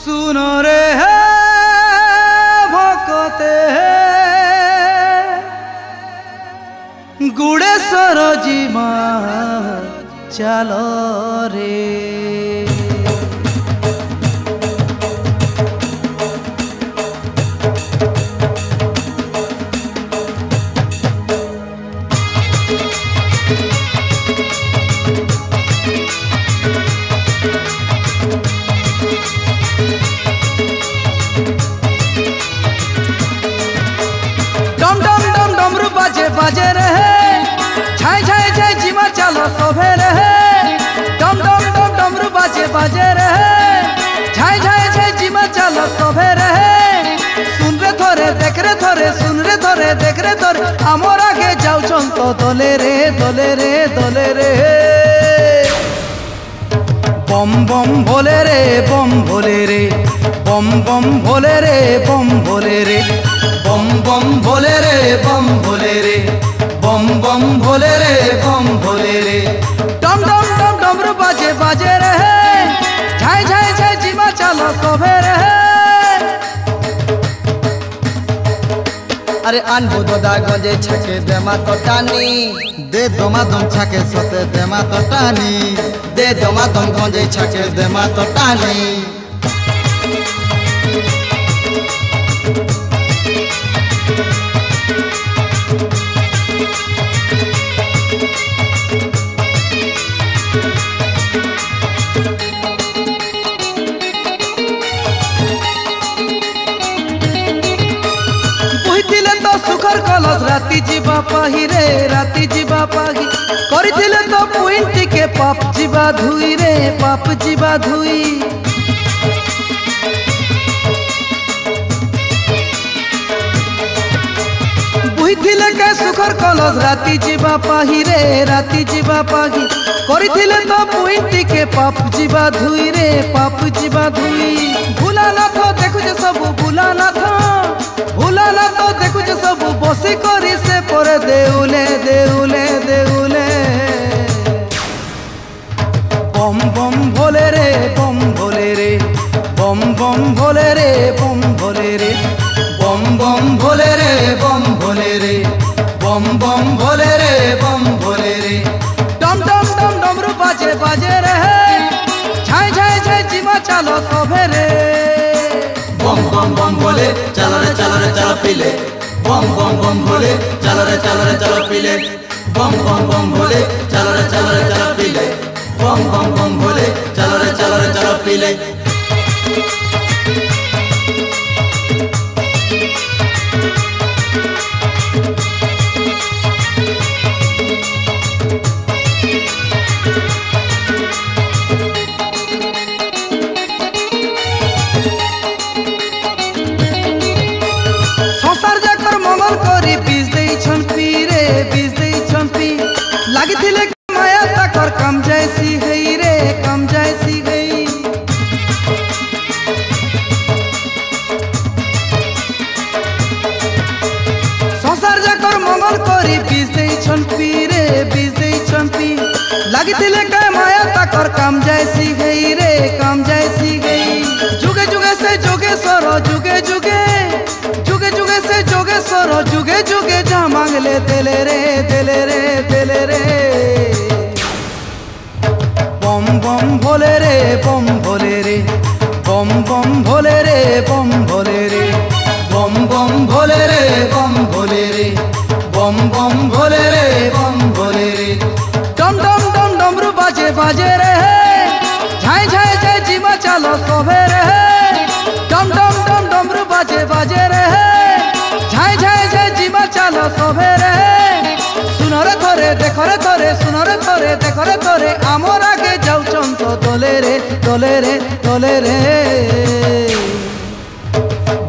सुनो रे है भकते गुड़ेश्वर जीमा चलो रे। बाजे रहे छाई छाई छाई जीमा चलो सोभे रहे डम डम डम डमरू बाजे बाजे रहे छाई छाई छाई जीमा चलो सोभे रहे। सुन रे थोरे देख रे थोरे सुन रे थोरे देख रे थोरे आमर आगे जाऊछन तो दोले रे दोले रे दोले रे। बम बम भोले रे बम भोले रे बम बम भोले रे बम भोले रे बम बम भोले रे बम भोले रे बम बम भोले रे बम भोले रे। डम डम डम डमरू बाजे बाजे रहे छाई छाई छाई जीमा चलो सोभे रहे। अरे आनबो दोदा गजे छके देमा तो टानी दे दोमा दम छके सोते देमा तो टानी दे दोमा दम गजे छके देमा तो टानी। सुखर कलश राति जीवा पाही रे राति जीवा पाही करथिले तो पुइंटी के पाप जीवा धुई रे पाप जीवा धुई। बुझिले के सुखर कलश राति जीवा पाही रे राति जीवा पाही करथिले तो पुइंटी के पाप जीवा धुई रे पाप जीवा धुई। भूला ना तो देखु जे सब भूला ना तो भूला ना तो देखु जे सब बसी करी से पर देउले देउले देउले। बम बम भोले रे बम भोले रे बम बम भोले रे बम भोले रे बम बम भोले रे बम भोले रे बम बम भोले रे बम भोले रे। डम डम डम डमरू बाजे बाजे रहे छाई छाई छाई जीमा चलो सोभे रे। बम बम बम भोले चलो रे चलो पीले बम बम बम भोले चलो रे चलो पीले बम बम बम भोले चलो रे चलो पीले बम बम बम भोले चलो रे चलो पीले। लगी माया तकर कम जैसी गई रे कम जैसी गई। संसार जाकर मंगल करी बीज दे छंपी रे बीज दे छंपी लगी माया तकर कम जैसी गई रे कम जैसी गई। जुगे जुगे से जोगेश्वर जुगे जुगे जुगे जुगे से जोगेश्वर जुगे जुगे जा मांग ले दिले रे दिले रे दिले रे। बम बम भोले रे बम भोले रे बम बम भोले रे बम भोले रे बम बम भोले रे बम भोले रे बम बम भोले रे बम भोले रे। डम डम डम डमरू बाजे बाजे रहे छाई छाई छाई जीमा चलो सोभे रहे। डम डम डम डमरू बाजे बाजे रहे छाई छाई छाई जीमा चलो सोभे रहे। सुनो रे थोरे देखो रे थोरे सुनो रे थोरे देखो रे थोरे आमर आगे जाऊछन तो दोले रे दोले रे दोले रे।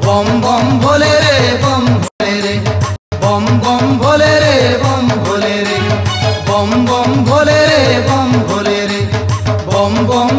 बम बम भोले रे बम भोले रे बम बम भोले रे बम भोले रे बम बम भोले रे बम भोले रे बम बम